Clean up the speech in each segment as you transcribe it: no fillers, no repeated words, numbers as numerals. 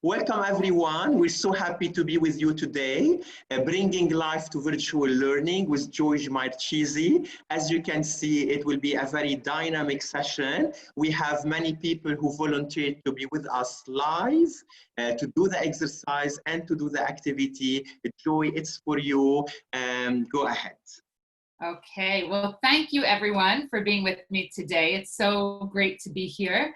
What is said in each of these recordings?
Welcome everyone. We're so happy to be with you today, bringing life to virtual learning with Joy Marchese. As you can see, it will be a very dynamic session. We have many people who volunteered to be with us live, to do the exercise and to do the activity. Joy, it's for you. Go ahead. Okay, well, thank you everyone for being with me today. It's so great to be here.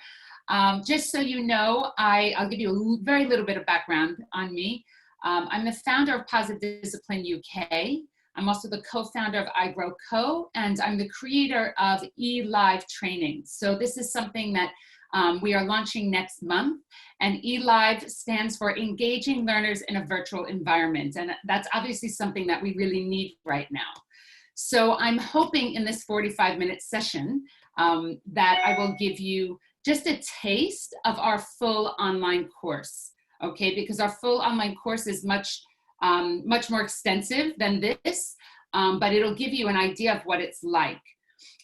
Just so you know, I'll give you a very little bit of background on me. I'm the founder of Positive Discipline UK. I'm also the co-founder of iGrow Co, and I'm the creator of eLive training. So this is something that we are launching next month, and eLive stands for Engaging Learners in a Virtual Environment, and that's obviously something that we really need right now. So I'm hoping in this 45-minute session that I will give you just a taste of our full online course, okay? Because our full online course is much more extensive than this, but it'll give you an idea of what it's like.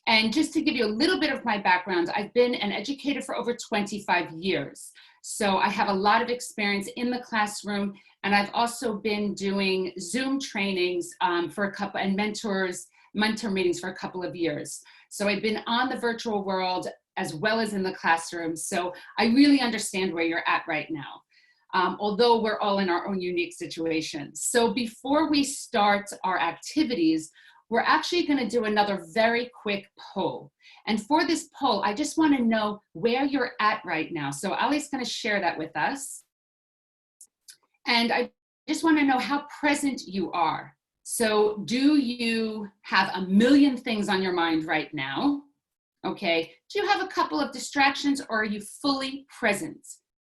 And just to give you a little bit of my background, I've been an educator for over 25 years. So I have a lot of experience in the classroom, and I've also been doing Zoom trainings for a couple, and mentor meetings for a couple of years. So I've been on the virtual world as well as in the classroom. So I really understand where you're at right now, although we're all in our own unique situations. So before we start our activities, we're actually going to do another very quick poll. And for this poll, I just want to know where you're at right now. So Ali's going to share that with us. And I just want to know how present you are. So do you have a million things on your mind right now? Okay. Do you have a couple of distractions, or are you fully present?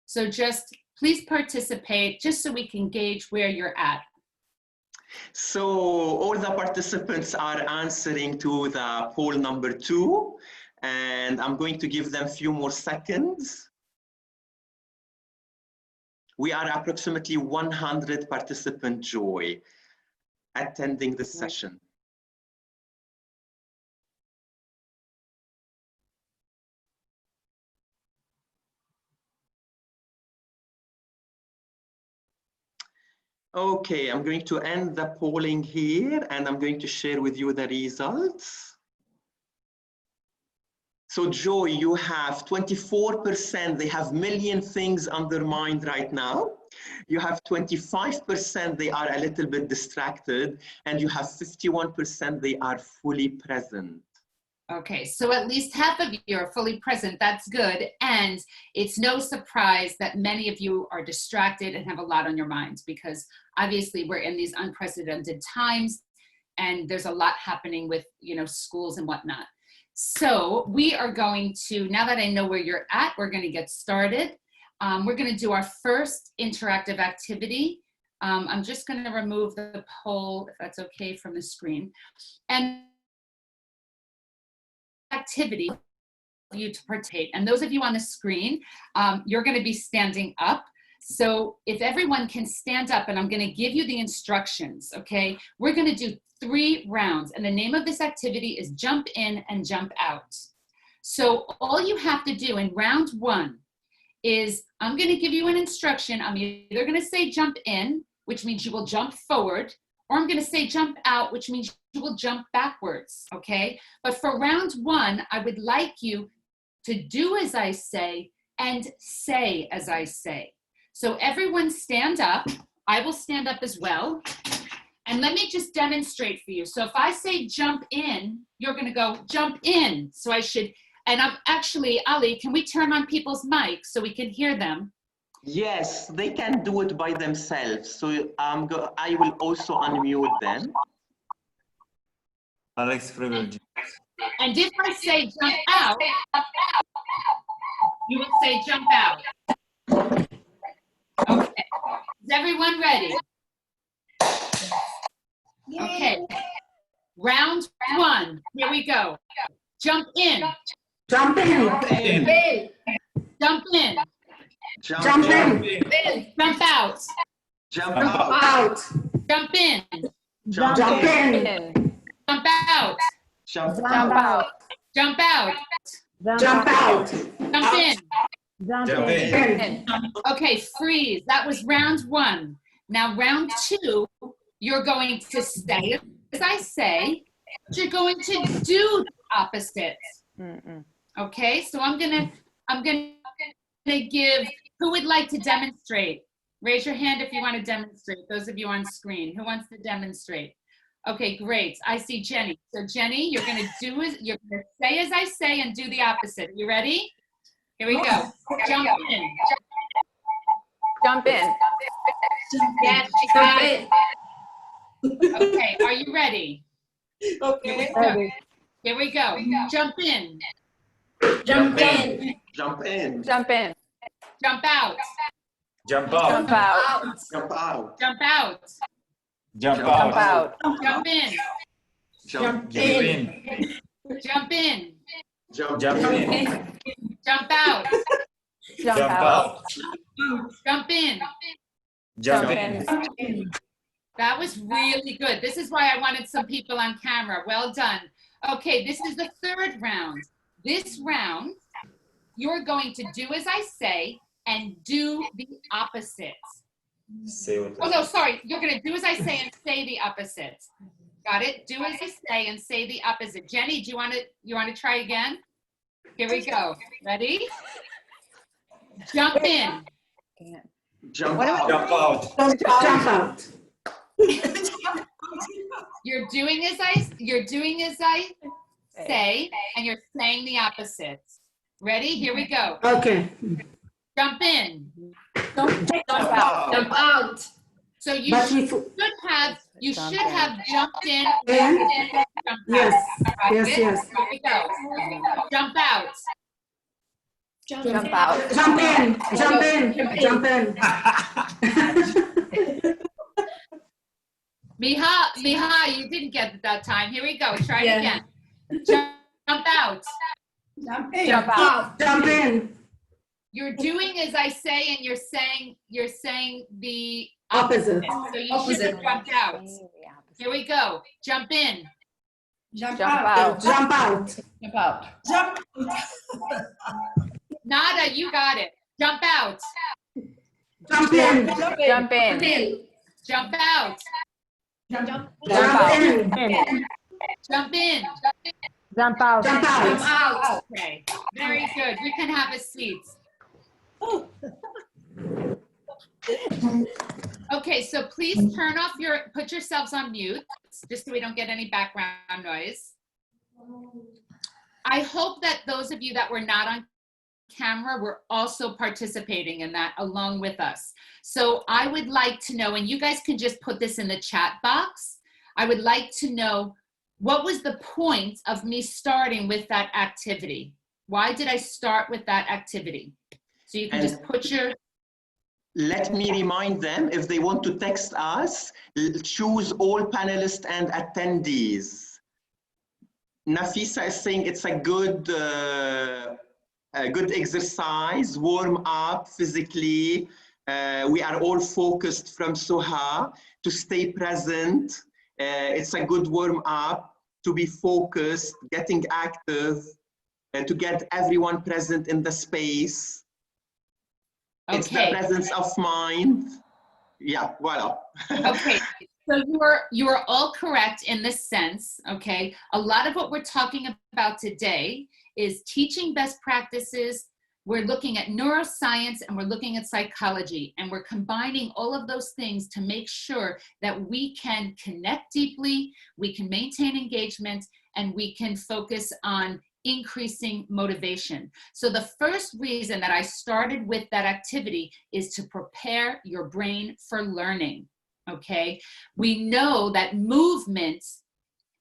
So just please participate just so we can gauge where you're at. So all the participants are answering to the poll number 2, and I'm going to give them a few more seconds. We are approximately 100 participant, Joy, attending this session. Okay, I'm going to end the polling here, and I'm going to share with you the results. So Joy, you have 24%, they have million things on their mind right now. You have 25%, they are a little bit distracted, and you have 51%, they are fully present. Okay, so at least half of you are fully present. That's good. And it's no surprise that many of you are distracted and have a lot on your minds, because obviously we're in these unprecedented times and there's a lot happening with, schools and whatnot. So we are going to, now that I know where you're at, we're going to get started. We're going to do our first interactive activity. I'm just going to remove the poll, if that's okay, from the screen. And activity for you to partake. And those of you on the screen, you're going to be standing up. So if everyone can stand up, and I'm going to give you the instructions, okay? We're going to do 3 rounds, and the name of this activity is jump in and jump out. So all you have to do in round 1 is, I'm going to give you an instruction. I'm either going to say jump in, which means you will jump forward, or I'm going to say jump out, which means you will jump backwards, okay? But for round 1, I would like you to do as I say and say as I say. So everyone stand up. I will stand up as well. And let me just demonstrate for you. So if I say jump in, you're going to go jump in. So I should, and I'm actually, Ali, can we turn on people's mics so we can hear them? Yes, they can do it by themselves. So I will also unmute them. Alex privilege. And if I say jump out, you will say jump out. Okay. Is everyone ready? Okay. Round 1. Here we go. Jump in. Jump in. Jump in. Jump in. Jump out. Jump Out. Jump in. Jump in. Jump out. Jump out. Jump out. Jump out. Jump in. Jump Jump in. in. Okay, freeze. That was round one. Now round two, you're going to say as I say, but you're going to do the opposites. Okay, so I'm gonna give, who would like to demonstrate? Raise your hand if you want to demonstrate, those of you on screen. Who wants to demonstrate? Okay, great. I see Jenny. So Jenny, you're gonna say as I say and do the opposite. You ready? Here we go. Jump in. Jump in. Yes, she got it. Okay, are you ready? Okay. Here we go. Jump in. Jump in. Jump in. Jump in. Jump out. Jump out. Jump out. Jump out. Jump out. Jump Jump out. out. Jump in. Jump Jump in. Jump in. Jump Jump in. Jump out. Jump Jump out. out. Jump in. Jump Jump in. in. That was really good. This is why I wanted some people on camera. Well done. Okay, this is the third round. This round, you're going to do as I say and do the opposites. Say what Oh, no, sorry. You're going to do as I say and say the opposites. Got it? Do as I say and say the opposite. Jenny, do you want to try again? Here we go. Ready? Jump in. Jump What out. Jump out. Jump out. You're doing as I say and you're saying the opposites. Ready? Here we go. Okay. Jump in. Jump out. Jump out. So you But should we, have jumped in. And? Jumped out. Yes. Got Yes, it? yes. Here we go. Jump out. Jump out. Jump in. Jump in. Jump in. Miha, you didn't get it that time. Here we go. Try it Yeah. again. Jump out. Jump in. Jump out. Jump in. You're doing as I say and you're saying the Opposite. opposite. So you should have jumped out. Here we go. Jump in. Jump Jump out. out. Jump out. Jump out. Jump. Nada, you got it. Jump out. Jump in. Jump in. Jump out. Jump. Jump Jump out. in. Jump in. Jump out. Jump Jump out. out. Okay. Very good. You can have a seat. Okay, so please put yourselves on mute, just so we don't get any background noise. I hope that those of you that were not on camera were also participating in that along with us. So I would like to know, and you guys can just put this in the chat box, I would like to know, what was the point of me starting with that activity? Why did I start with that activity? So you can just put your... Let me remind them, if they want to text us, choose all panelists and attendees. Nafisa is saying it's a good exercise, warm up physically. We are all focused from Soha to stay present. It's a good warm up to be focused, getting active, to get everyone present in the space. It's the Okay. presence of mind. Yeah, voila. Okay, so you are all correct in this sense, okay? A lot of what we're talking about today is teaching best practices. We're looking at neuroscience and we're looking at psychology, and we're combining all of those things to make sure that we can connect deeply, we can maintain engagement, and we can focus on increasing motivation. So the first reason that I started with that activity is to prepare your brain for learning, okay? We know that movement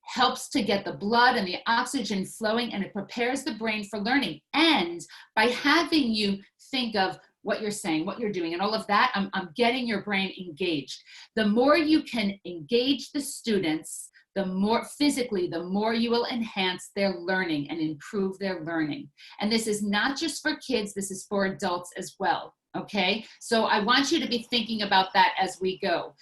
helps to get the blood and the oxygen flowing, and it prepares the brain for learning. And by having you think of what you're saying, what you're doing, and all of that, I'm getting your brain engaged. The more you can engage the students, the more physically, the more you will enhance their learning and improve their learning. And this is not just for kids, this is for adults as well, okay? So I want you to be thinking about that as we go.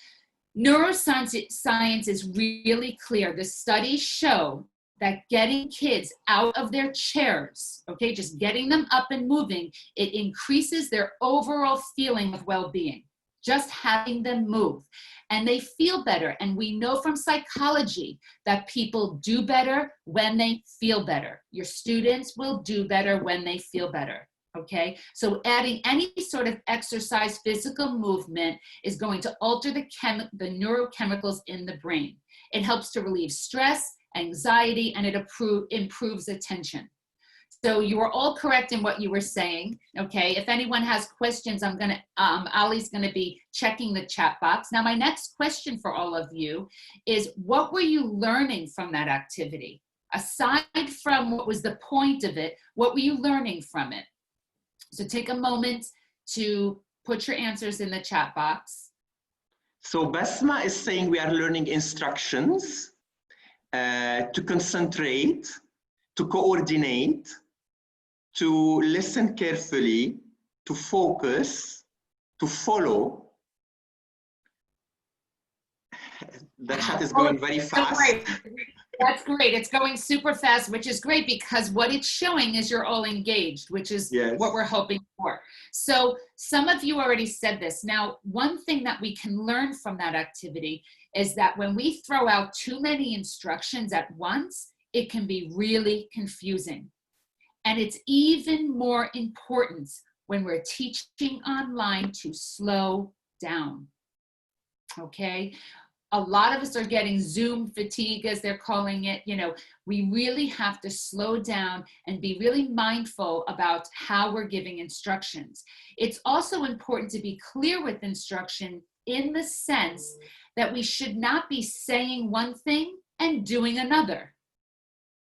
Neuroscience is really clear. The studies show that getting kids out of their chairs, okay, just getting them up and moving, it increases their overall feeling of well-being. Just having them move. And they feel better. And we know from psychology that people do better when they feel better. Your students will do better when they feel better. Okay, so adding any sort of exercise, physical movement is going to alter the neurochemicals in the brain. It helps to relieve stress, anxiety, and it improves attention. So you are all correct in what you were saying. Okay, if anyone has questions, Ali's gonna be checking the chat box. Now, my next question for all of you is, what were you learning from that activity? Aside from what was the point of it, what were you learning from it? So take a moment to put your answers in the chat box. So Basma is saying we are learning instructions to concentrate, to coordinate, to listen carefully, to focus, to follow. The chat is going very fast. That's great. It's going super fast, which is great because what it's showing is you're all engaged, which is what we're hoping for. So some of you already said this. Now, one thing that we can learn from that activity is that when we throw out too many instructions at once, it can be really confusing. And it's even more important when we're teaching online to slow down, okay? A lot of us are getting Zoom fatigue, as they're calling it. You know, we really have to slow down and be really mindful about how we're giving instructions. It's also important to be clear with instruction in the sense that we should not be saying one thing and doing another.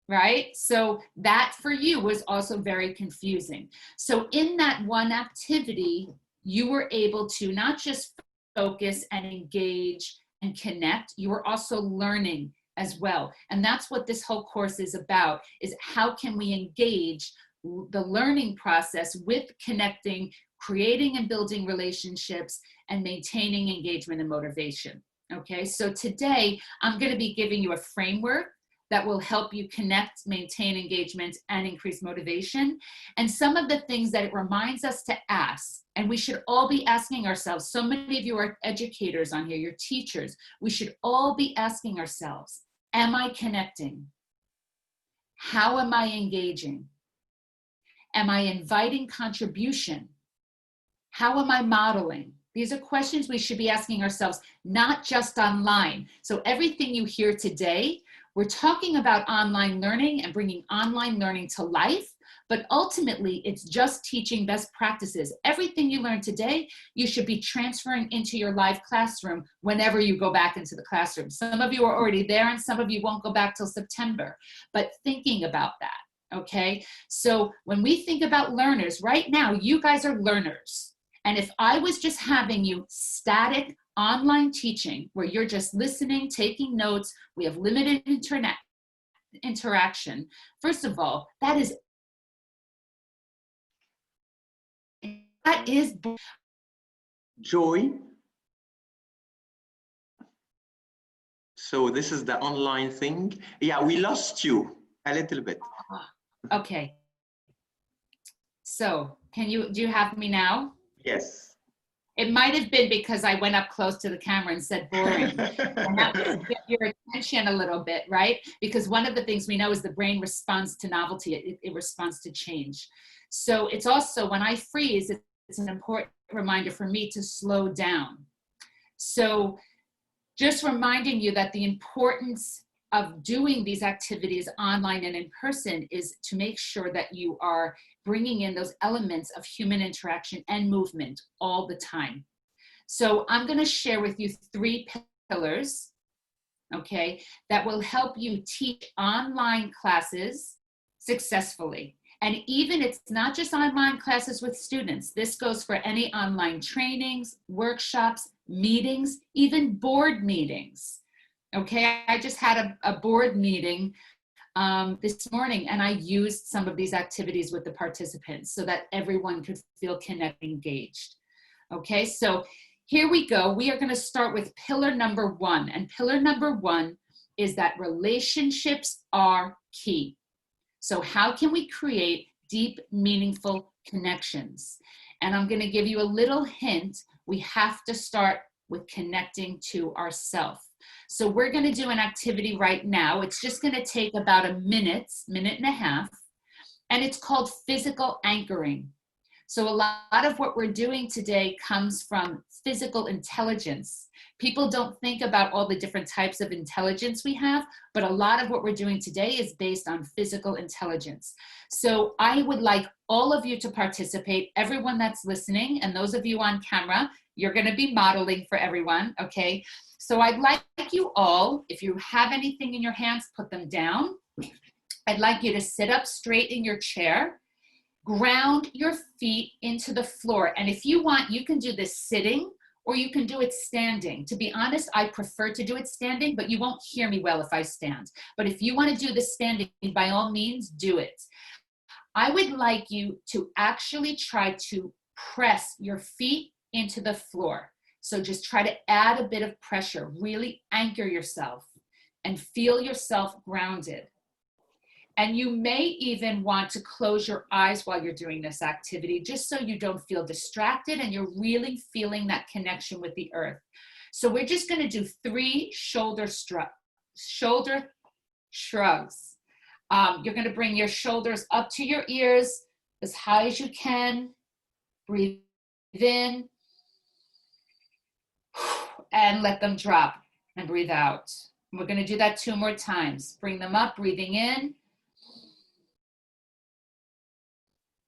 Right? So that for you was also very confusing. So in that one activity, you were able to not just focus and engage and connect, you were also learning as well. And that's what this whole course is about, is how can we engage the learning process with connecting, creating and building relationships, and maintaining engagement and motivation. Okay, so today I'm going to be giving you a framework that will help you connect, maintain engagement, and increase motivation. And some of the things that it reminds us to ask, and we should all be asking ourselves, so many of you are educators on here, you're teachers, we should all be asking ourselves, am I connecting? How am I engaging? Am I inviting contribution? How am I modeling? These are questions we should be asking ourselves, not just online. So everything you hear today, we're talking about online learning and bringing online learning to life, but ultimately it's just teaching best practices. Everything you learn today, you should be transferring into your live classroom whenever you go back into the classroom. Some of you are already there and some of you won't go back till September, but thinking about that, okay? So when we think about learners, right now, you guys are learners. And if I was just having you static online teaching where you're just listening, taking notes, we have limited internet interaction. First of all, that is Joy. So this is the online thing. Yeah, we lost you a little bit. Okay. So do you have me now? Yes. It might have been because I went up close to the camera and said boring. And that was to get your attention a little bit, right? Because one of the things we know is the brain responds to novelty. It responds to change. So it's also, when I freeze, it's an important reminder for me to slow down. So just reminding you that the importance of doing these activities online and in person is to make sure that you are bringing in those elements of human interaction and movement all the time. So I'm going to share with you 3 pillars, okay, that will help you teach online classes successfully. And even it's not just online classes with students. This goes for any online trainings, workshops, meetings, even board meetings. Okay, I just had a board meeting this morning and I used some of these activities with the participants so that everyone could feel connected, engaged. Okay, so here we go. We are going to start with pillar number 1. And pillar number 1 is that relationships are key. So how can we create deep, meaningful connections? And I'm going to give you a little hint. We have to start with connecting to ourselves. So we're going to do an activity right now. It's just going to take about a minute and a half, and it's called physical anchoring. So a lot of what we're doing today comes from physical intelligence. People don't think about all the different types of intelligence we have, but a lot of what we're doing today is based on physical intelligence. So I would like all of you to participate, everyone that's listening, and those of you on camera, you're going to be modeling for everyone, okay? So I'd like you all, if you have anything in your hands, put them down. I'd like you to sit up straight in your chair. Ground your feet into the floor. And if you want, you can do this sitting or you can do it standing. To be honest, I prefer to do it standing, but you won't hear me well if I stand. But if you want to do this standing, by all means, do it. I would like you to actually try to press your feet into the floor. So just try to add a bit of pressure, really anchor yourself and feel yourself grounded. And you may even want to close your eyes while you're doing this activity, just so you don't feel distracted and you're really feeling that connection with the earth. So we're just going to do 3 shoulder shrugs. You're going to bring your shoulders up to your ears as high as you can. Breathe in and let them drop and breathe out. We're going to do that 2 more times. Bring them up, breathing in.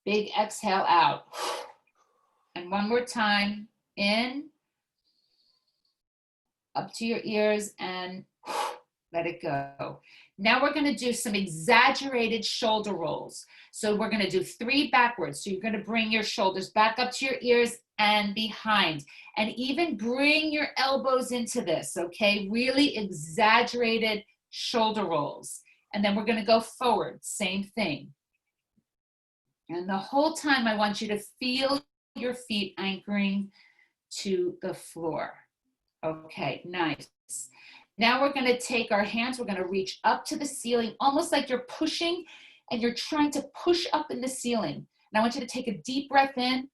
Big exhale out. And 1 more time, in, up to your ears, and let it go. Now we're going to do some exaggerated shoulder rolls. So we're going to do 3 backwards. So you're going to bring your shoulders back up to your ears and behind. And even bring your elbows into this, okay? Really exaggerated shoulder rolls. And then we're going to go forward, same thing. And the whole time I want you to feel your feet anchoring to the floor. Okay, nice. Now we're going to take our hands, we're going to reach up to the ceiling, almost like you're pushing and you're trying to push up in the ceiling. And I want you to take a deep breath in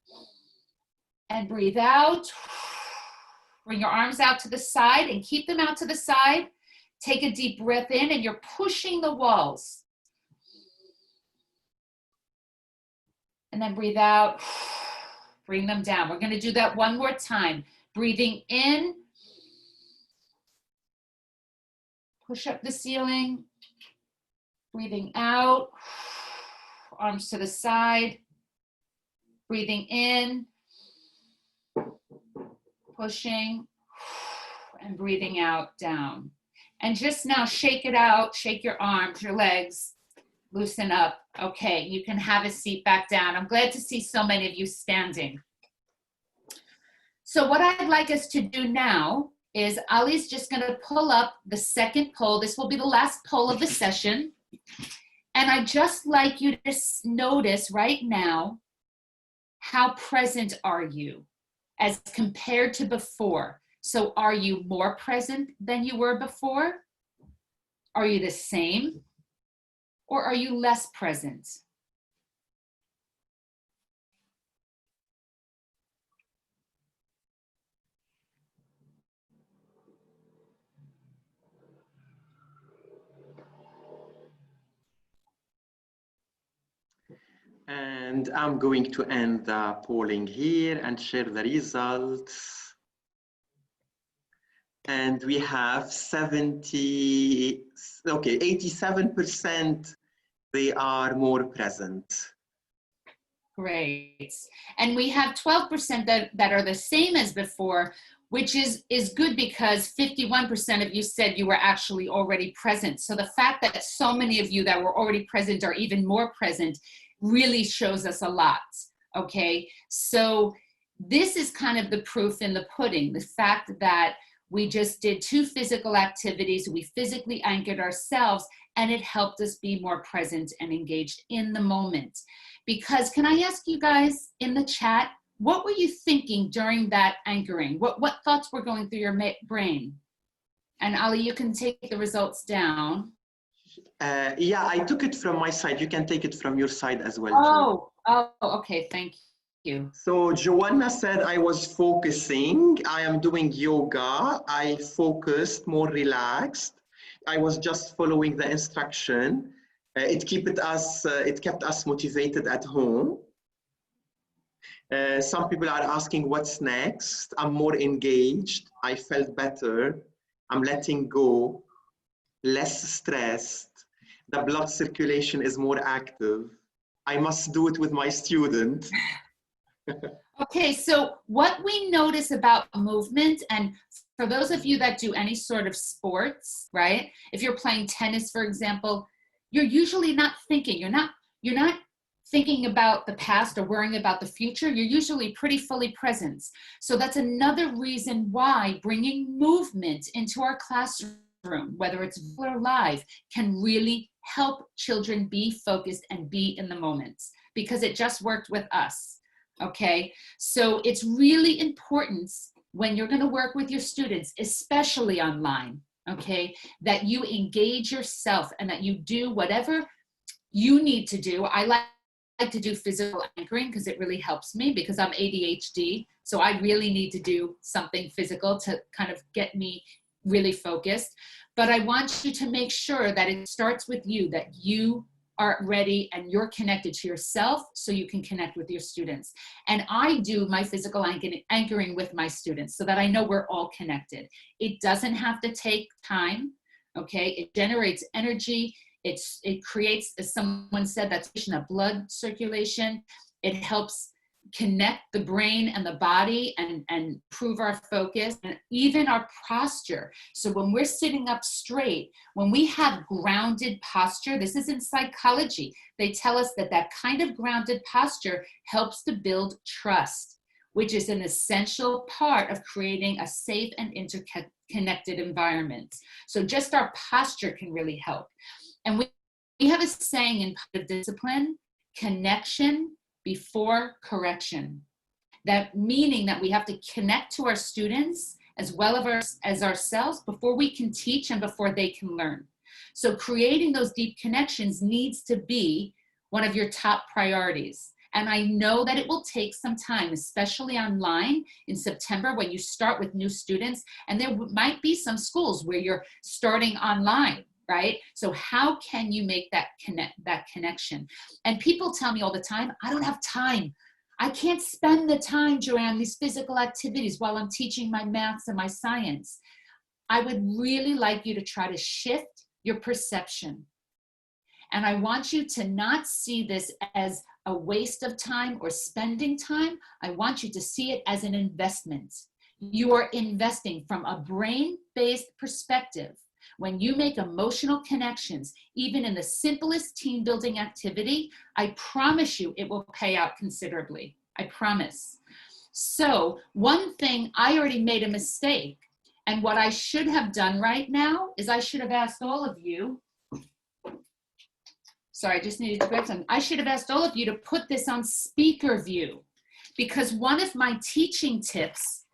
and breathe out. Bring your arms out to the side and keep them out to the side. Take a deep breath in and you're pushing the walls. And then breathe out, bring them down. We're going to do that 1 more time. Breathing in, push up the ceiling. Breathing out, arms to the side. Breathing in, pushing, and breathing out, down. And just now shake it out, shake your arms, your legs. Loosen up. Okay, you can have a seat back down. I'm glad to see so many of you standing. So what I'd like us to do now is Ali's just going to pull up the second poll. This will be the last poll of the session. And I'd just like you to notice right now, how present are you as compared to before? So are you more present than you were before? Are you the same? Or are you less present? And I'm going to end the polling here and share the results. And we have 87%, they are more present. Great. And we have 12% that are the same as before, which is good because 51% of you said you were actually already present. So the fact that so many of you that were already present are even more present really shows us a lot, okay? So this is kind of the proof in the pudding, the fact that we just did 2 physical activities, we physically anchored ourselves, and it helped us be more present and engaged in the moment. Because can I ask you guys in the chat, what were you thinking during that anchoring? What thoughts were going through your brain? And Ali, you can take the results down. Yeah, I took it from my side. You can take it from your side as well, Joy. Okay, thank you. So Joanna said I was focusing. I am doing yoga. I focused, more relaxed. I was just following the instruction. It kept us motivated at home. Some people are asking what's next. I'm more engaged. I felt better. I'm letting go, less stressed. The blood circulation is more active. I must do it with my student. Okay, so what we notice about movement, and for those of you that do any sort of sports, right? If you're playing tennis, for example, you're usually not thinking. You're not thinking about the past or worrying about the future. You're usually pretty fully present. So that's another reason why bringing movement into our classroom, whether it's or live, can really help children be focused and be in the moment, because it just worked with us. Okay, so it's really important when you're going to work with your students, especially online, okay, that you engage yourself and that you do whatever you need to do. I like to do physical anchoring because it really helps me, because I'm ADHD. So I really need to do something physical to kind of get me really focused. But I want you to make sure that it starts with you, that you are ready and you're connected to yourself so you can connect with your students. And I do my physical anchoring with my students so that I know we're all connected. It doesn't have to take time, okay? It generates energy. It creates, as someone said, that's a blood circulation. It helps connect the brain and the body and improve our focus and even our posture. So when we're sitting up straight, when we have grounded posture, this is in psychology, they tell us that that kind of grounded posture helps to build trust, which is an essential part of creating a safe and interconnected environment. So just our posture can really help. And we have a saying in positive discipline, connection before correction. That meaning that we have to connect to our students as well as ourselves before we can teach and before they can learn. So creating those deep connections needs to be one of your top priorities. And I know that it will take some time, especially online in September when you start with new students. And there might be some schools where you're starting online, right? So how can you make that connection? And people tell me all the time, I don't have time. I can't spend the time, Joanne, these physical activities while I'm teaching my maths and my science. I would really like you to try to shift your perception. And I want you to not see this as a waste of time or spending time. I want you to see it as an investment. You are investing from a brain-based perspective. When you make emotional connections, even in the simplest team building activity, I promise you it will pay out considerably. I promise. So one thing, I already made a mistake. And what I should have done right now is I should have asked all of you, sorry, I just needed to grab something. I should have asked all of you to put this on speaker view, because one of my teaching tips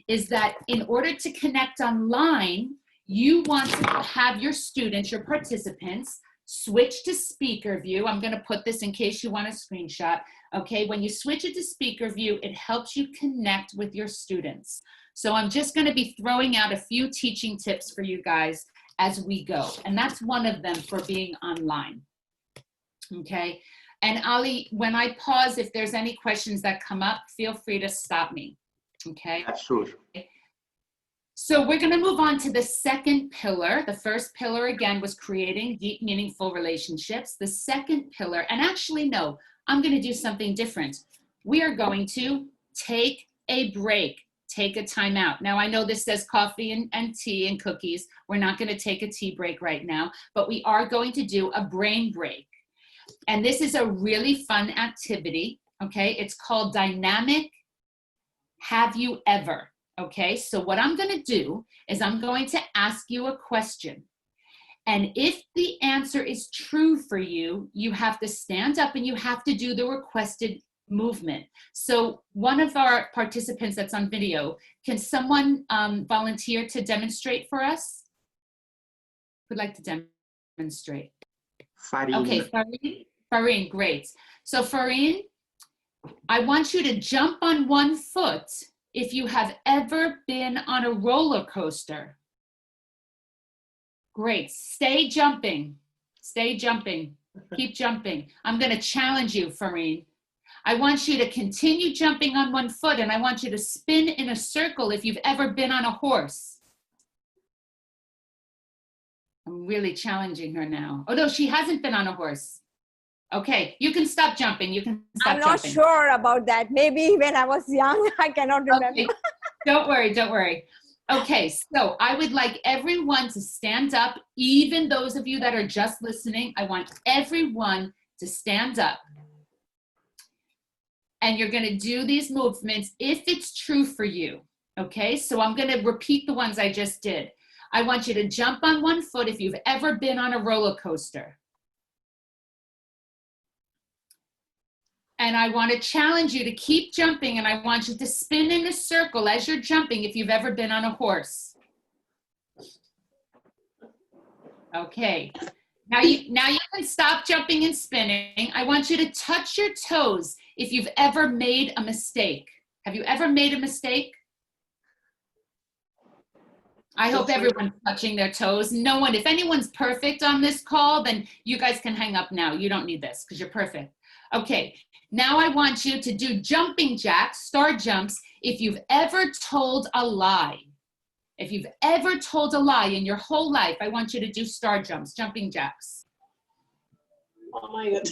is that in order to connect online, you want to have your students, your participants, switch to speaker view. I'm going to put this in case you want a screenshot. Okay, when you switch it to speaker view, it helps you connect with your students. So I'm just going to be throwing out a few teaching tips for you guys as we go. And that's one of them for being online. Okay, and Ali, when I pause, if there's any questions that come up, feel free to stop me. Okay. Yeah, sure. So we're going to move on to the second pillar. The first pillar, again, was creating deep, meaningful relationships. The second pillar, and actually, no, I'm going to do something different. We are going to take a break, take a time out. Now, I know this says coffee and tea and cookies. We're not going to take a tea break right now, but we are going to do a brain break. And this is a really fun activity, okay? It's called Dynamic Have You Ever? Okay, so what I'm going to do is I'm going to ask you a question. And if the answer is true for you, you have to stand up and you have to do the requested movement. So one of our participants that's on video, can someone volunteer to demonstrate for us? Who'd like to demonstrate? Farine. Okay, Farine, great. So Farine, I want you to jump on one foot if you have ever been on a roller coaster. Great, stay jumping, keep jumping. I'm gonna challenge you, Farine. I want you to continue jumping on one foot, and I want you to spin in a circle if you've ever been on a horse. I'm really challenging her now. Oh no, she hasn't been on a horse. Okay, you can stop jumping. You can stop I'm not jumping. sure about that. Maybe when I was young, I cannot remember. Okay. Don't worry, don't worry. Okay, so I would like everyone to stand up, even those of you that are just listening. I want everyone to stand up. And you're gonna do these movements if it's true for you, okay? So I'm gonna repeat the ones I just did. I want you to jump on one foot if you've ever been on a roller coaster. And I want to challenge you to keep jumping, and I want you to spin in a circle as you're jumping if you've ever been on a horse. Okay, now you can stop jumping and spinning. I want you to touch your toes if you've ever made a mistake. Have you ever made a mistake? I hope everyone's touching their toes. No one, if anyone's perfect on this call, then you guys can hang up now. You don't need this because you're perfect. Okay, now I want you to do jumping jacks, star jumps, if you've ever told a lie. If you've ever told a lie in your whole life, I want you to do star jumps, jumping jacks. Oh my God.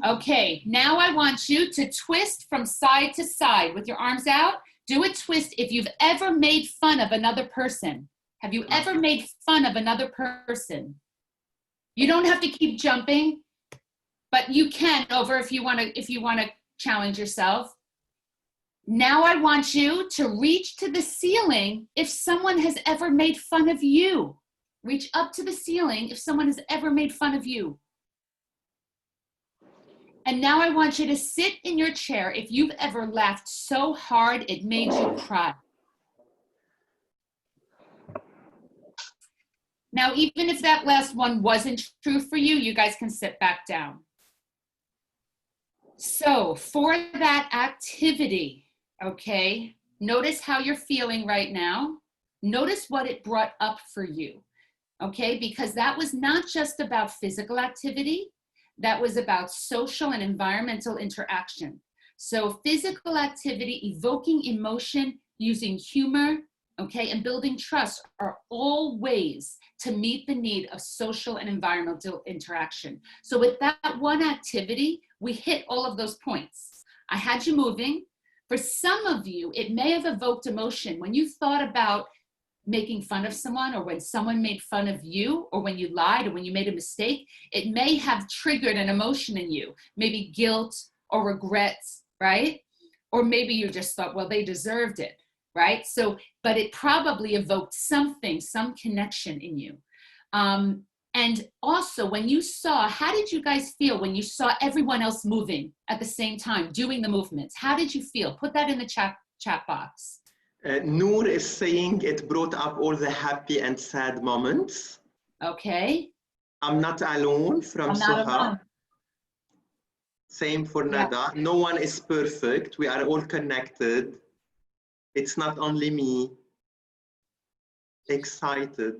Okay, now I want you to twist from side to side with your arms out. Do a twist if you've ever made fun of another person. Have you ever made fun of another person? You don't have to keep jumping, but you can over if you want to challenge yourself. Now I want you to reach to the ceiling if someone has ever made fun of you. Reach up to the ceiling if someone has ever made fun of you. And now I want you to sit in your chair if you've ever laughed so hard it made you cry. Now, even if that last one wasn't true for you, you guys can sit back down. So for that activity, okay, notice how you're feeling right now. Notice what it brought up for you, okay? Because that was not just about physical activity. That was about social and environmental interaction. So physical activity, evoking emotion, using humor, okay, and building trust are all ways to meet the need of social and environmental interaction. So with that one activity, we hit all of those points. I had you moving. For some of you, it may have evoked emotion when you thought about making fun of someone, or when someone made fun of you, or when you lied, or when you made a mistake. It may have triggered an emotion in you, maybe guilt or regrets, right? Or maybe you just thought, well, they deserved it, right? So, but it probably evoked something, some connection in you. And also when you saw, how did you guys feel when you saw everyone else moving at the same time, doing the movements? How did you feel? Put that in the chat box. Noor is saying it brought up all the happy and sad moments. Okay. I'm not alone from I'm not Soha. alone. Same for Nada. No one is perfect. We are all connected. It's not only me. Excited.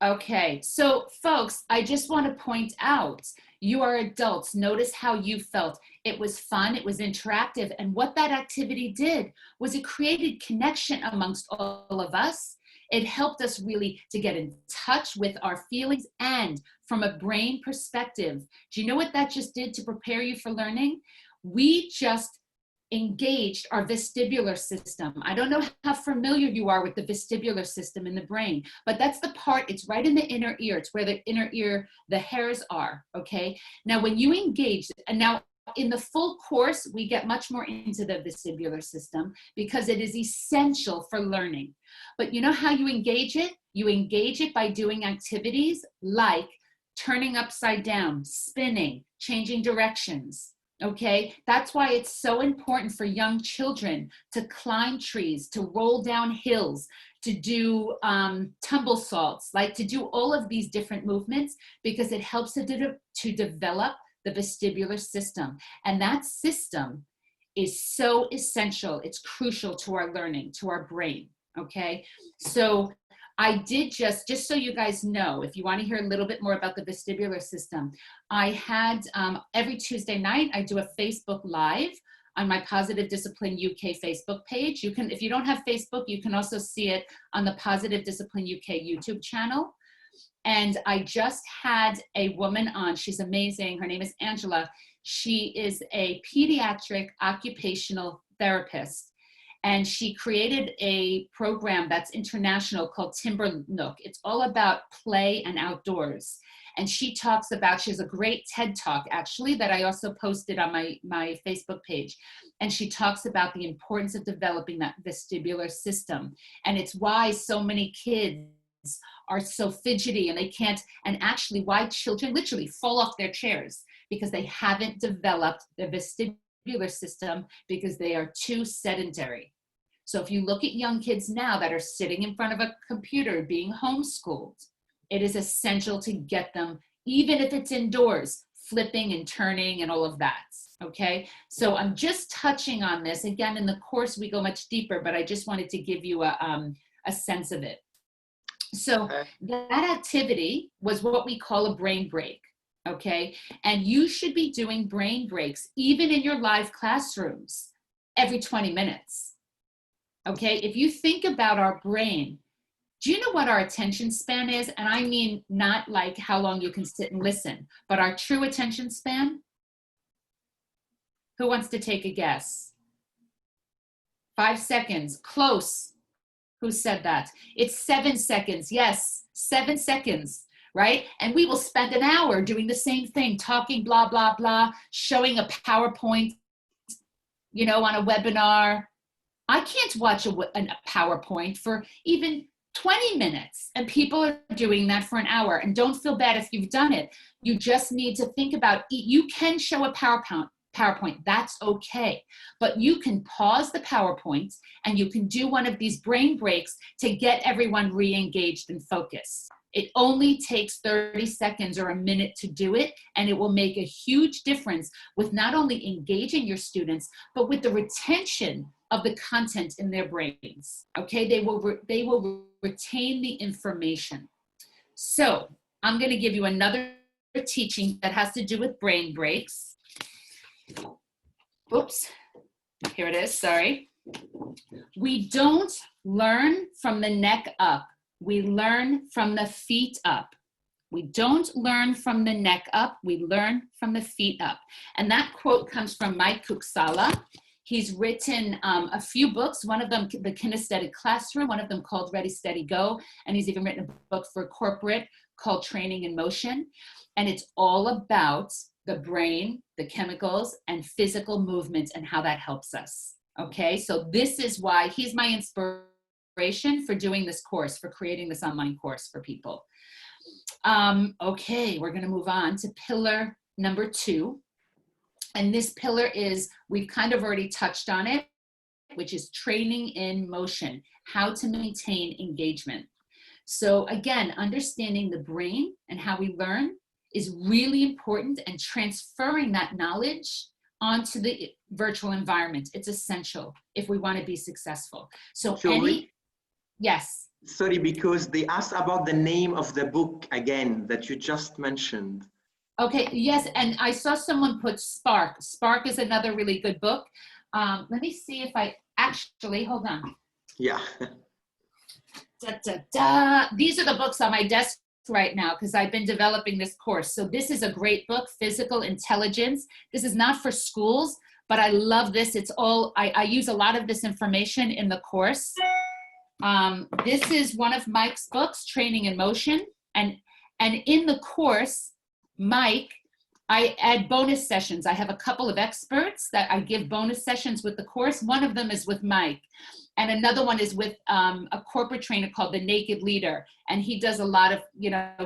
Okay, so folks, I just want to point out, you are adults. Notice how you felt. It was fun, it was interactive, and what that activity did was it created connection amongst all of us. It helped us really to get in touch with our feelings, and from a brain perspective, do you know what that just did to prepare you for learning? We just engaged our vestibular system. I don't know how familiar you are with the vestibular system in the brain, but that's the part, it's right in the inner ear. It's where the inner ear, the hairs are, okay? Now, when you engage, and now in the full course, we get much more into the vestibular system because it is essential for learning. But you know how you engage it? You engage it by doing activities like turning upside down, spinning, changing directions, Okay, that's why it's so important for young children to climb trees, to roll down hills, to do tumble salts, like to do all of these different movements, because it helps to develop the vestibular system. And that system is so essential. It's crucial to our learning, to our brain. Okay, so I did just so you guys know, if you want to hear a little bit more about the vestibular system, I had every Tuesday night, I do a Facebook Live on my Positive Discipline UK Facebook page. You can, if you don't have Facebook, you can also see it on the Positive Discipline UK YouTube channel. And I just had a woman on, she's amazing. Her name is Angela. She is a pediatric occupational therapist. And she created a program that's international called Timber Nook. It's all about play and outdoors. And she talks about, she has a great TED Talk actually that I also posted on my Facebook page. And she talks about the importance of developing that vestibular system. And it's why so many kids are so fidgety and they can't, and actually why children literally fall off their chairs, because they haven't developed the vestibular system, because they are too sedentary. So if you look at young kids now that are sitting in front of a computer being homeschooled, it is essential to get them, even if it's indoors, flipping and turning and all of that. Okay, so I'm just touching on this. Again, in the course we go much deeper, but I just wanted to give you a sense of it. So that activity was what we call a brain break. Okay, and you should be doing brain breaks even in your live classrooms every 20 minutes. Okay, if you think about our brain, do you know what our attention span is? And I mean not like how long you can sit and listen, but our true attention span. Who wants to take a guess? 5 seconds, close. Who said that? It's 7 seconds, yes, 7 seconds. Right? And we will spend an hour doing the same thing, talking, blah, blah, blah, showing a PowerPoint, you know, on a webinar. I can't watch a PowerPoint for even 20 minutes, and people are doing that for an hour. And don't feel bad if you've done it. You just need to think about, you can show a PowerPoint, that's okay. But you can pause the PowerPoint and you can do one of these brain breaks to get everyone re-engaged and focused. It only takes 30 seconds or a minute to do it, and it will make a huge difference with not only engaging your students, but with the retention of the content in their brains. Okay, they will retain the information. So I'm going to give you another teaching that has to do with brain breaks. Oops, here it is, sorry. We don't learn from the neck up. We learn from the feet up. We don't learn from the neck up. We learn from the feet up. And that quote comes from Mike Kuksala. He's written a few books, one of them, The Kinesthetic Classroom, one of them called Ready, Steady, Go. And he's even written a book for corporate called Training in Motion. And it's all about the brain, the chemicals, and physical movement and how that helps us. Okay, so this is why he's my inspiration for doing this course, for creating this online course for people. Okay, we're going to move on to pillar number 2. And this pillar is, we've kind of already touched on it, which is training in motion, how to maintain engagement. So again, understanding the brain and how we learn is really important, and transferring that knowledge onto the virtual environment. It's essential if we want to be successful. So yes. Sorry, because they asked about the name of the book again that you just mentioned. Okay, yes, and I saw someone put Spark. Spark is another really good book. Let me see if I actually, hold on. Yeah. These are the books on my desk right now because I've been developing this course. So this is a great book, Physical Intelligence. This is not for schools, but I love this. It's all, I use a lot of this information in the course. This is one of Mike's books, Training in Motion. And in the course, Mike, I add bonus sessions. I have a couple of experts that I give bonus sessions with the course. One of them is with Mike. And another one is with a corporate trainer called The Naked Leader. And he does a lot of,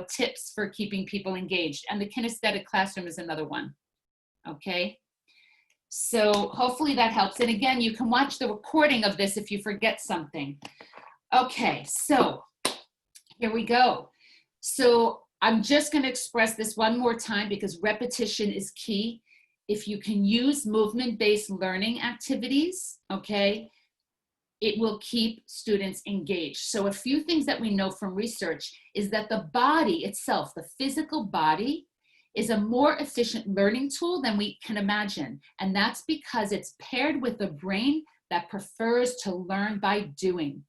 tips for keeping people engaged. And the Kinesthetic Classroom is another one. Okay. So hopefully that helps. And again, you can watch the recording of this if you forget something. Okay, so here we go. So I'm just going to express this one more time because repetition is key. If you can use movement-based learning activities, okay, it will keep students engaged. So a few things that we know from research is that the body itself, the physical body, is a more efficient learning tool than we can imagine. And that's because it's paired with a brain that prefers to learn by doing.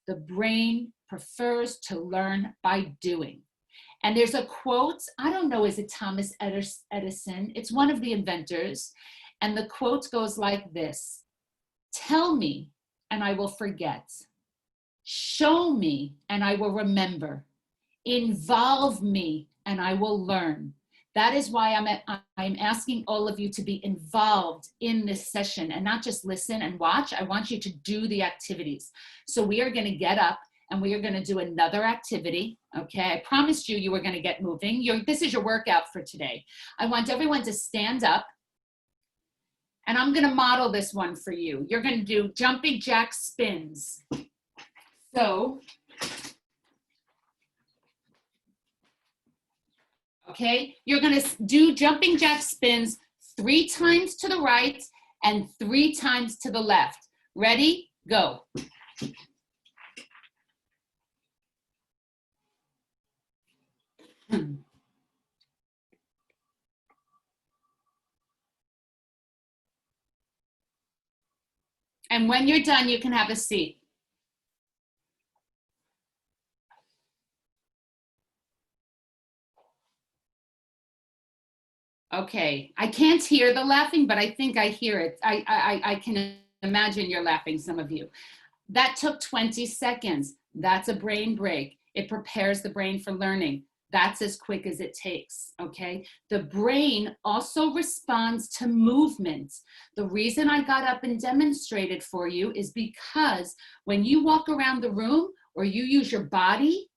The brain prefers to learn by doing. And there's a quote, I don't know, is it Thomas Edison? It's one of the inventors. And the quote goes like this: tell me and I will forget. Show me and I will remember. Involve me and I will learn. That is why I'm asking all of you to be involved in this session and not just listen and watch. I want you to do the activities. So we are going to get up and we are going to do another activity. Okay, I promised you were going to get moving. This is your workout for today. I want everyone to stand up. And I'm going to model this one for you. You're going to do jumping jack spins. So, okay, you're going to do jumping jack spins 3 times to the right and 3 times to the left. Ready? Go. And when you're done, you can have a seat. Okay, I can't hear the laughing, but I think I hear it. I can imagine you're laughing, some of you. That took 20 seconds. That's a brain break. It prepares the brain for learning. That's as quick as it takes, okay? The brain also responds to movement. The reason I got up and demonstrated for you is because when you walk around the room or you use your body,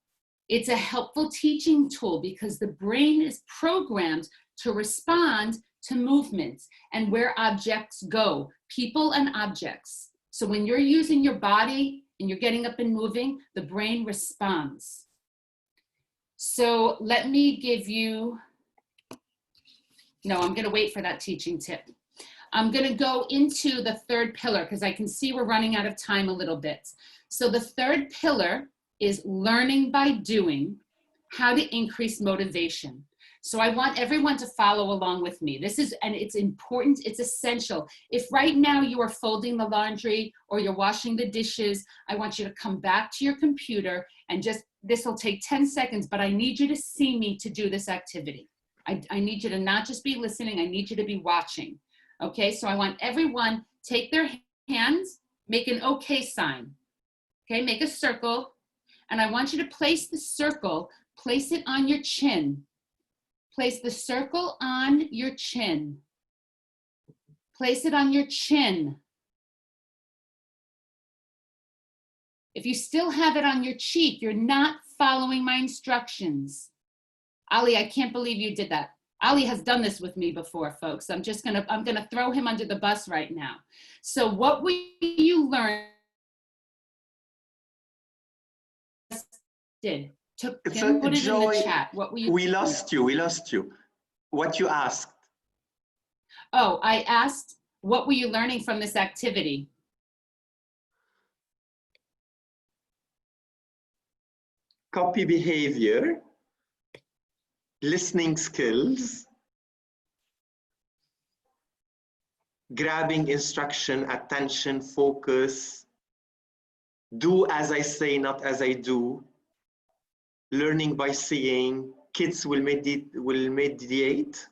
it's a helpful teaching tool because the brain is programmed to respond to movement and where objects go, people and objects. So when you're using your body and you're getting up and moving, the brain responds. So let me give you, no, I'm gonna wait for that teaching tip. I'm gonna go into the third pillar because I can see we're running out of time a little bit. So the third pillar is learning by doing, how to increase motivation. So I want everyone to follow along with me. This is, and it's important, it's essential. If right now you are folding the laundry or you're washing the dishes, I want you to come back to your computer and just, this will take 10 seconds, but I need you to see me to do this activity. I need you to not just be listening, I need you to be watching. Okay, so I want everyone, take their hands, make an okay sign. Okay, make a circle. And I want you to place the circle, place it on your chin. Place the circle on your chin. Place it on your chin. If you still have it on your cheek, you're not following my instructions. Ali, I can't believe you did that. Ali has done this with me before, folks. I'm gonna throw him under the bus right now. So what will you learn? Put it in the chat. What were you? We lost you. What you asked? Oh, I asked, what were you learning from this activity? Copy behavior, listening skills, grabbing instruction, attention, focus, do as I say, not as I do, learning by seeing, kids will mediate,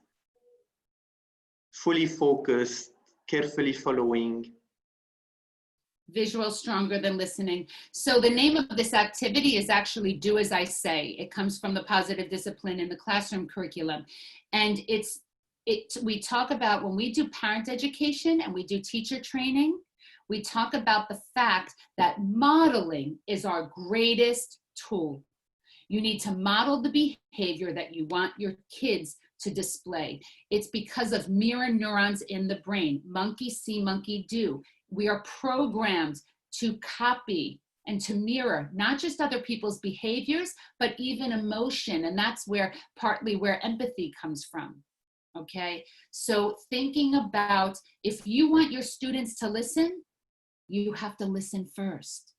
fully focused, carefully following. Visual stronger than listening. So the name of this activity is actually Do As I Say. It comes from the positive discipline in the classroom curriculum. And we talk about when we do parent education and we do teacher training, we talk about the fact that modeling is our greatest tool. You need to model the behavior that you want your kids to display. It's because of mirror neurons in the brain. Monkey see, monkey do. We are programmed to copy and to mirror not just other people's behaviors, but even emotion. And that's where partly where empathy comes from. Okay, so thinking about if you want your students to listen, you have to listen first,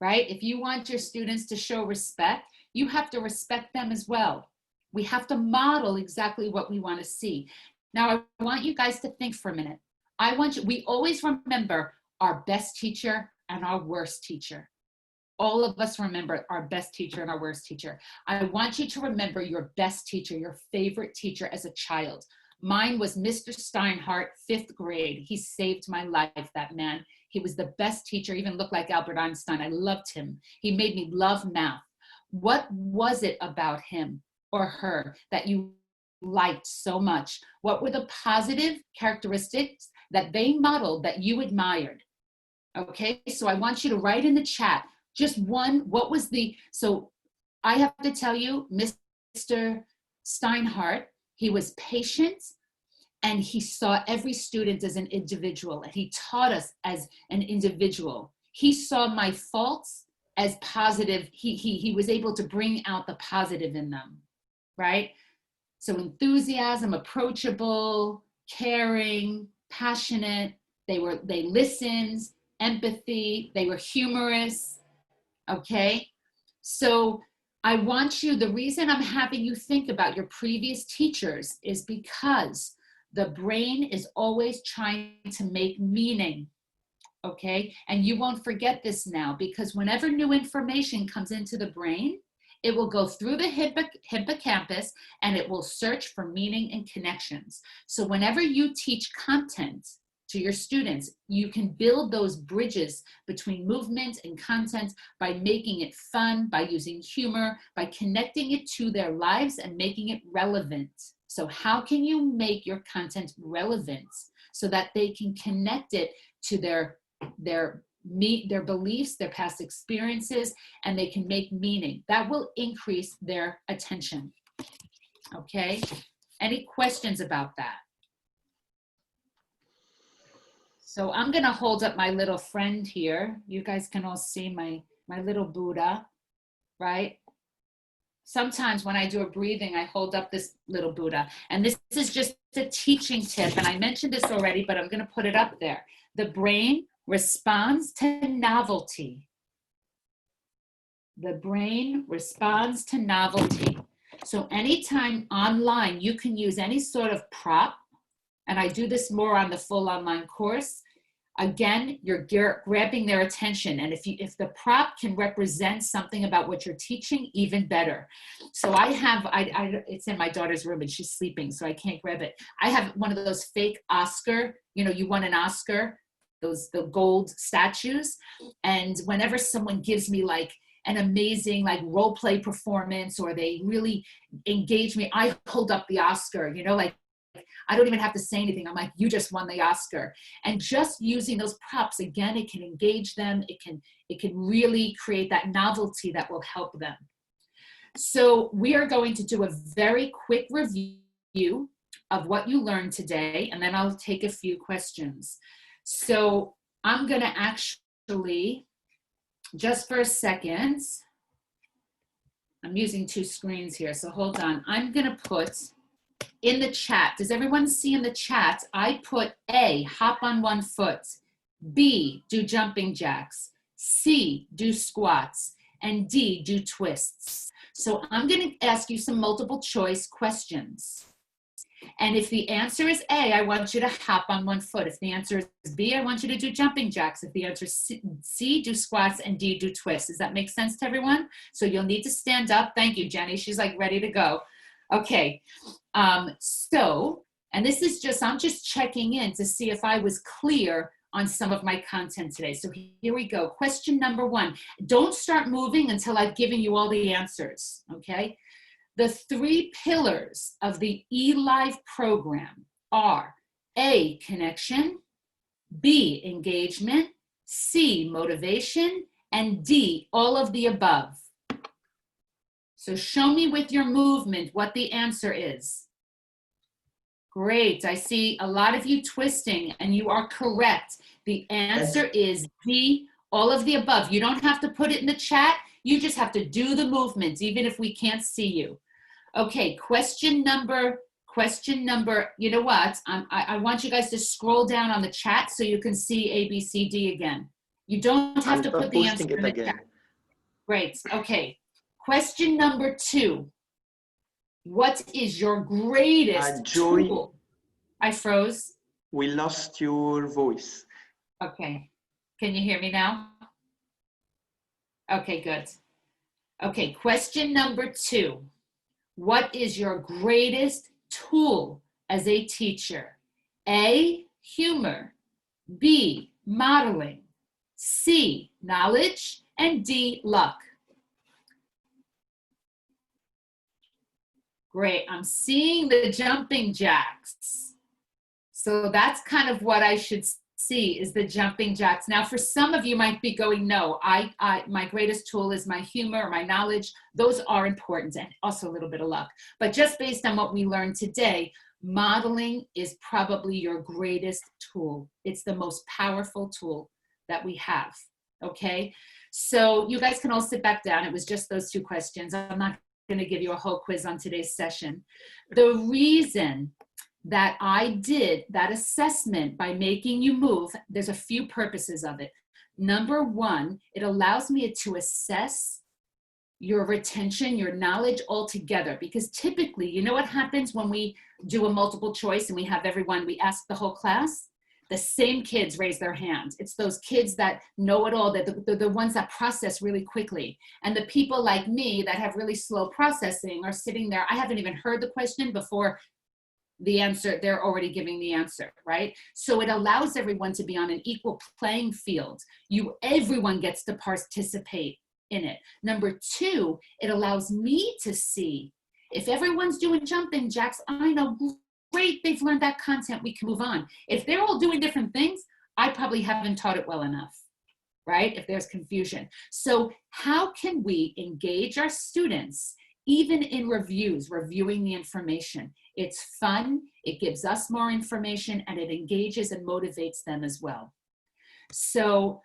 right? If you want your students to show respect, you have to respect them as well. We have to model exactly what we want to see. Now, I want you guys to think for a minute. We always remember our best teacher and our worst teacher. All of us remember our best teacher and our worst teacher. I want you to remember your best teacher, your favorite teacher as a child. Mine was Mr. Steinhardt, 5th grade. He saved my life, that man. He was the best teacher, even looked like Albert Einstein. I loved him. He made me love math. What was it about him or her that you liked so much? What were the positive characteristics that they modeled that you admired? Okay, so I want you to write in the chat, just one, what was the, so I have to tell you, Mr. Steinhardt, he was patient and he saw every student as an individual and he taught us as an individual. He saw my faults as positive. He was able to bring out the positive in them, right? So enthusiasm, approachable, caring, passionate, they listened, empathy, they were humorous. Okay, so I want you, the reason I'm having you think about your previous teachers is because the brain is always trying to make meaning, okay? And you won't forget this now because whenever new information comes into the brain, it will go through the hippocampus and it will search for meaning and connections. So whenever you teach content to your students, you can build those bridges between movement and content by making it fun, by using humor, by connecting it to their lives and making it relevant. So how can you make your content relevant so that they can connect it to their beliefs, their past experiences, and they can make meaning? That will increase their attention. Okay? Any questions about that? So I'm going to hold up my little friend here. You guys can all see my little Buddha, right? Sometimes when I do a breathing, I hold up this little Buddha. And this is just a teaching tip. And I mentioned this already, but I'm going to put it up there. The brain responds to novelty. The brain responds to novelty. So anytime online, you can use any sort of prop. And I do this more on the full online course. Again, you're grabbing their attention. And if the prop can represent something about what you're teaching, even better. So I have, it's in my daughter's room and she's sleeping, so I can't grab it. I have one of those fake Oscar, you know, you won an Oscar, the gold statues. And whenever someone gives me like an amazing like role play performance or they really engage me, I hold up the Oscar, you know, like, I don't even have to say anything. I'm like, you just won the Oscar. And just using those props, again, it can engage them. It can really create that novelty that will help them. So we are going to do a very quick review of what you learned today, and then I'll take a few questions. So I'm going to actually, just for a second, I'm using two screens here, so hold on. I'm going to put in the chat, does everyone see in the chat, I put A, hop on one foot, B, do jumping jacks, C, do squats, and D, do twists. So I'm going to ask you some multiple choice questions. And if the answer is A, I want you to hop on one foot. If the answer is B, I want you to do jumping jacks. If the answer is C, do squats, and D, do twists. Does that make sense to everyone? So you'll need to stand up. Thank you, Jenny. She's like ready to go. Okay, so, and this is just, I'm just checking in to see if I was clear on some of my content today. So here we go. Question number 1. Don't start moving until I've given you all the answers, okay? The 3 pillars of the eLife program are A, connection, B, engagement, C, motivation, and D, all of the above. So show me with your movement what the answer is. Great. I see a lot of you twisting, and you are correct. The answer is D, all of the above. You don't have to put it in the chat. You just have to do the movements, even if we can't see you. Okay, question number, you know what? I want you guys to scroll down on the chat so you can see A, B, C, D again. You don't have to put the answer in the chat. Great, okay. Question number 2. What is your greatest Joy, tool? I froze. we lost your voice. Okay, can you hear me now? Okay, good. Okay, question number 2. What is your greatest tool as a teacher? A, humor. B, modeling. C, knowledge. And D, luck. Great, I'm seeing the jumping jacks. So that's kind of what I should see, is the jumping jacks. Now, for some of you might be going, no, my greatest tool is my humor, my knowledge. Those are important, and also a little bit of luck. But just based on what we learned today, modeling is probably your greatest tool. It's the most powerful tool that we have, okay? So you guys can all sit back down. It was just those 2 questions. I'm not going to give you a whole quiz on today's session. The reason that I did that assessment by making you move, there's a few purposes of it. Number 1, it allows me to assess your retention, your knowledge altogether, because typically, you know what happens when we do a multiple choice and we have everyone, we ask the whole class? The same kids raise their hands. It's those kids that know it all, that the ones that process really quickly. And the people like me that have really slow processing are sitting there. I haven't even heard the question before the answer, they're already giving the answer, right? So it allows everyone to be on an equal playing field. Everyone gets to participate in it. Number 2, it allows me to see if everyone's doing jumping jacks, I know, great, they've learned that content, we can move on. If they're all doing different things, I probably haven't taught it well enough, right? If there's confusion. So how can we engage our students, even in reviewing the information? It's fun, it gives us more information, and it engages and motivates them as well. So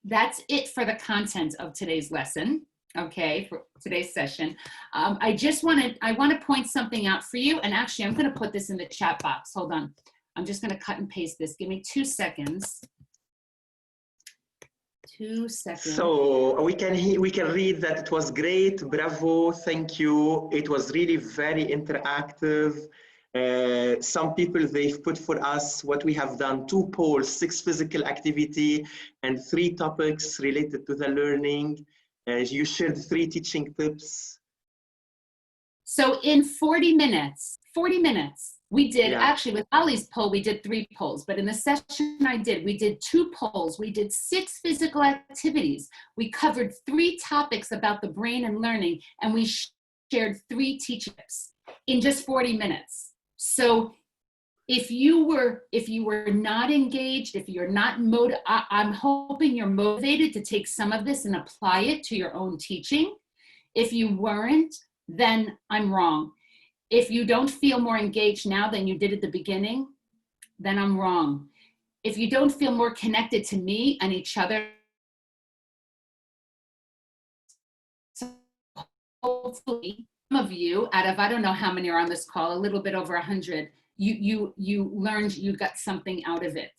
that's it for the content of today's lesson. Okay, for today's session. I want to point something out for you. And actually, I'm going to put this in the chat box. Hold on. I'm just going to cut and paste this. Give me 2 seconds. 2 seconds. So we can read that it was great. Bravo. Thank you. It was really very interactive. Some people, they've put for us what we have done: 2 polls, 6 physical activity, and 3 topics related to the learning. You shared 3 teaching tips. So in 40 minutes, we did, actually with Ali's poll, we did 3 polls, but in the session we did 2 polls. We did 6 physical activities. We covered 3 topics about the brain and learning, and we shared 3 teaching tips in just 40 minutes. So if you were not engaged, if you're not I'm hoping you're motivated to take some of this and apply it to your own teaching. If you weren't, then I'm wrong. If you don't feel more engaged now than you did at the beginning, then I'm wrong. If you don't feel more connected to me and each other, so hopefully some of you, out of I don't know how many are on this call, a little bit over 100, you learned, you got something out of it.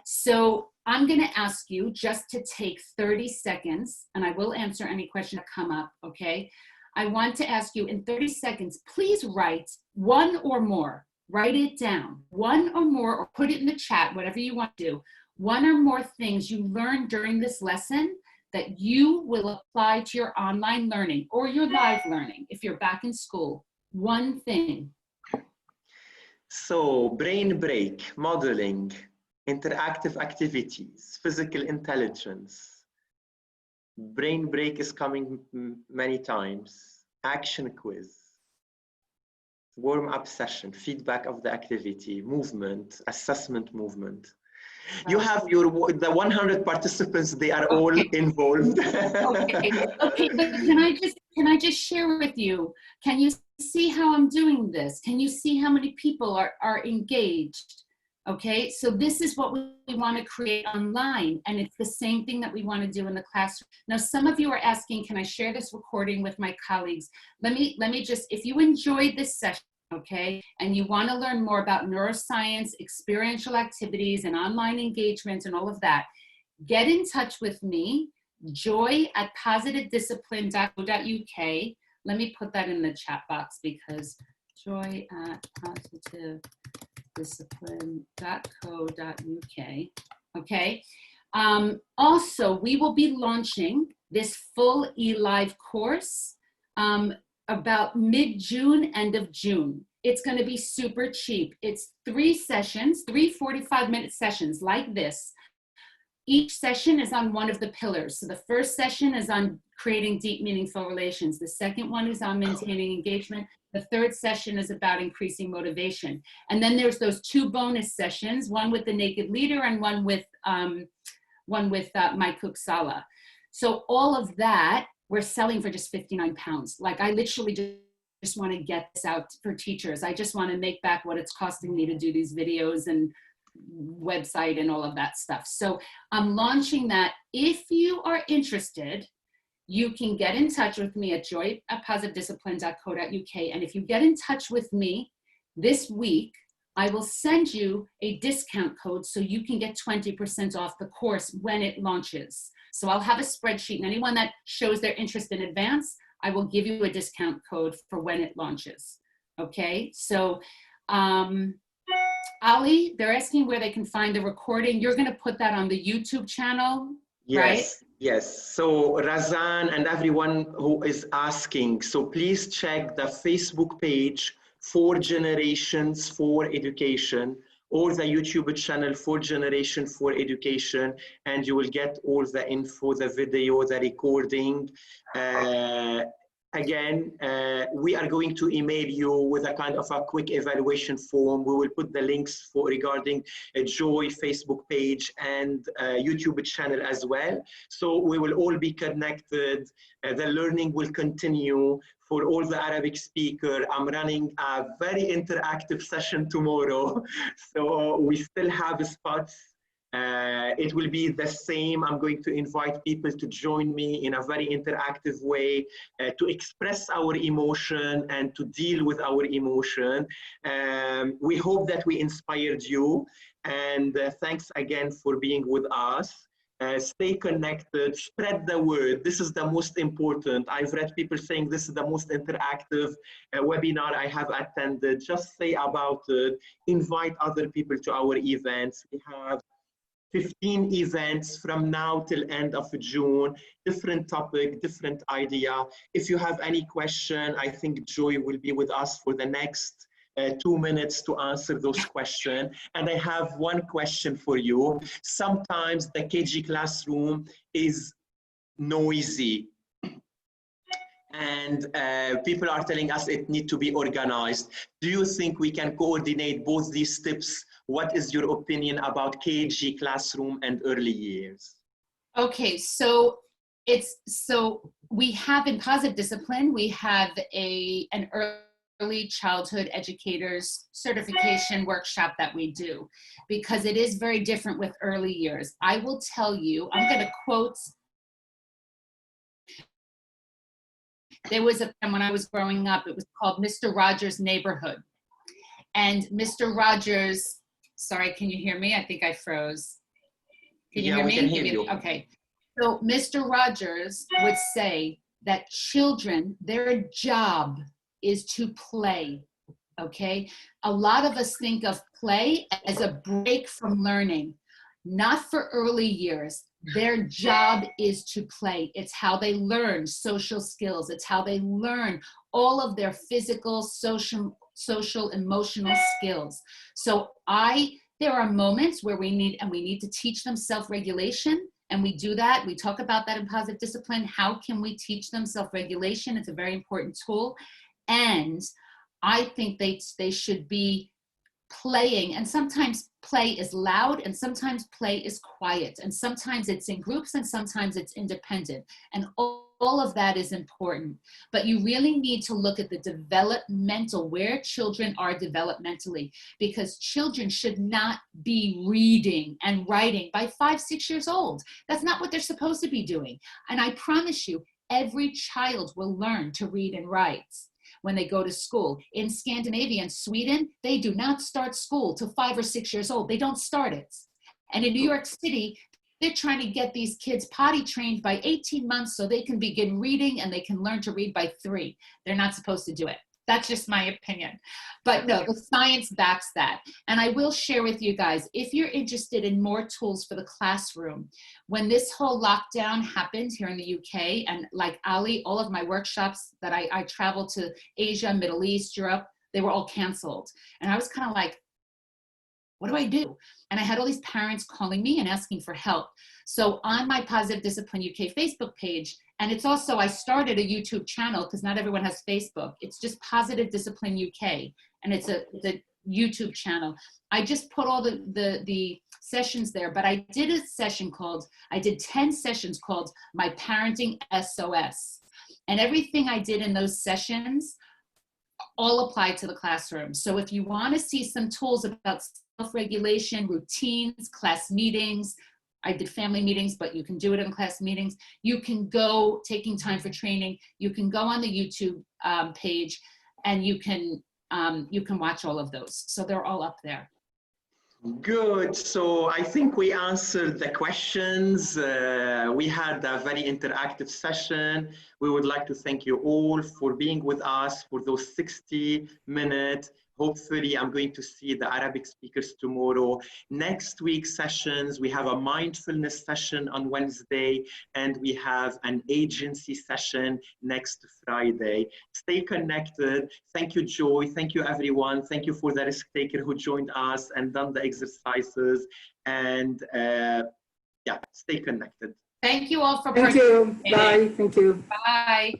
So I'm going to ask you just to take 30 seconds, and I will answer any question that come up, okay? I want to ask you in 30 seconds, please write 1 or more. Write it down. 1 or more, or put it in the chat, whatever you want to do. 1 or more things you learned during this lesson that you will apply to your online learning or your live learning if you're back in school. 1 thing. So brain break, modeling, interactive activities, physical intelligence. Brain break is coming many times. Action quiz, warm-up session, feedback of the activity, movement, assessment movement. You have the 100 participants, they are all involved. Okay, but can I just share with you, can you see how I'm doing this? Can you see how many people are engaged? Okay, so this is what we want to create online, and it's the same thing that we want to do in the classroom. Now, some of you are asking, can I share this recording with my colleagues? Let me just, if you enjoyed this session, okay, and you want to learn more about neuroscience, experiential activities, and online engagement and all of that, get in touch with me, joy@positivediscipline.co.uk. Let me put that in the chat box, because joy@positivediscipline.co.uk. Okay. Also, we will be launching this full eLive course about mid-June, end of June. It's going to be super cheap. It's 3 sessions, 3 45-minute sessions like this. Each session is on one of the pillars. So the first session is on creating deep, meaningful relations. The second one is on maintaining engagement. The third session is about increasing motivation. And then there's those 2 bonus sessions, one with the naked leader and one with Mike Kuksala. So all of that, we're selling for just 59 pounds. Like, I literally just want to get this out for teachers. I just want to make back what it's costing me to do these videos and website and all of that stuff. So I'm launching that. If you are interested, you can get in touch with me at joy@positivediscipline.co.uk. And if you get in touch with me this week, I will send you a discount code so you can get 20% off the course when it launches. So I'll have a spreadsheet, and anyone that shows their interest in advance, I will give you a discount code for when it launches. Okay, so Ali, they're asking where they can find the recording. You're going to put that on the YouTube channel, right? Yes, yes. So Razan and everyone who is asking, so please check the Facebook page for Generations for Education, or the YouTube channel for Generation for Education, and you will get all the info, the video, the recording. Again, we are going to email you with a kind of a quick evaluation form. We will put the links for regarding a Joy Facebook page and YouTube channel as well. So we will all be connected. The learning will continue for all the Arabic speaker. I'm running a very interactive session tomorrow. So we still have spots. It will be the same. I'm going to invite people to join me in a very interactive way to express our emotion and to deal with our emotion. We hope that we inspired you, and thanks again for being with us. Stay connected, spread the word. This is the most important. I've read people saying this is the most interactive webinar I have attended. Just say about it, invite other people to our events. We have 15 events from now till end of June, different topic, different idea. If you have any question, I think Joy will be with us for the next 2 minutes to answer those questions. And I have one question for you. Sometimes the KG classroom is noisy, and people are telling us it needs to be organized. Do you think we can coordinate both these steps? What is your opinion about KG classroom and early years? Okay, so we have in Positive Discipline, we have an early childhood educators certification workshop that we do, because it is very different with early years. I will tell you, I'm going to quote. There was a time when I was growing up, it was called Mr. Rogers' Neighborhood. And Mr. Rogers, sorry, can you hear me? I think I froze. Can you hear me? We can hear you. Okay. So Mr. Rogers would say that children, their job is to play, okay? A lot of us think of play as a break from learning. Not for early years. Their job is to play. It's how they learn social skills. It's how they learn all of their physical, social, emotional skills. So there are moments where we need to teach them self-regulation, and we do that. We talk about that in Positive Discipline. How can we teach them self-regulation? It's a very important tool. And I think they should be playing, and sometimes play is loud and sometimes play is quiet, and sometimes it's in groups and sometimes it's independent, and all of that is important. But you really need to look at the developmental, where children are developmentally, because children should not be reading and writing by 5, 6 years old. That's not what they're supposed to be doing. And I promise you, every child will learn to read and write when they go to school. In Scandinavia and Sweden, they do not start school till 5 or 6 years old. They don't start it. And in New York City, they're trying to get these kids potty trained by 18 months so they can begin reading and they can learn to read by 3. They're not supposed to do it. That's just my opinion. But no, the science backs that. And I will share with you guys, if you're interested in more tools for the classroom, when this whole lockdown happened here in the UK, and like Ali, all of my workshops that I traveled to Asia, Middle East, Europe, they were all canceled. And I was kind of like, what do I do? And I had all these parents calling me and asking for help. So on my Positive Discipline UK Facebook page, and it's also, I started a YouTube channel because not everyone has Facebook. It's just Positive Discipline UK, and it's the YouTube channel. I just put all the sessions there, but I did a session called, I did 10 sessions called My Parenting SOS. And everything I did in those sessions all apply to the classroom. So if you want to see some tools about self-regulation, routines, class meetings, I did family meetings, but you can do it in class meetings. You can go, taking time for training, you can go on the YouTube page and you can watch all of those. So they're all up there. Good. So I think we answered the questions. We had a very interactive session. We would like to thank you all for being with us for those 60 minutes. Hopefully, I'm going to see the Arabic speakers tomorrow. Next week's sessions, we have a mindfulness session on Wednesday, and we have an agency session next Friday. Stay connected. Thank you, Joy. Thank you, everyone. Thank you for the risk taker who joined us and done the exercises. And yeah, stay connected. Thank you all for Thank you. participating. Bye. Thank you. Bye.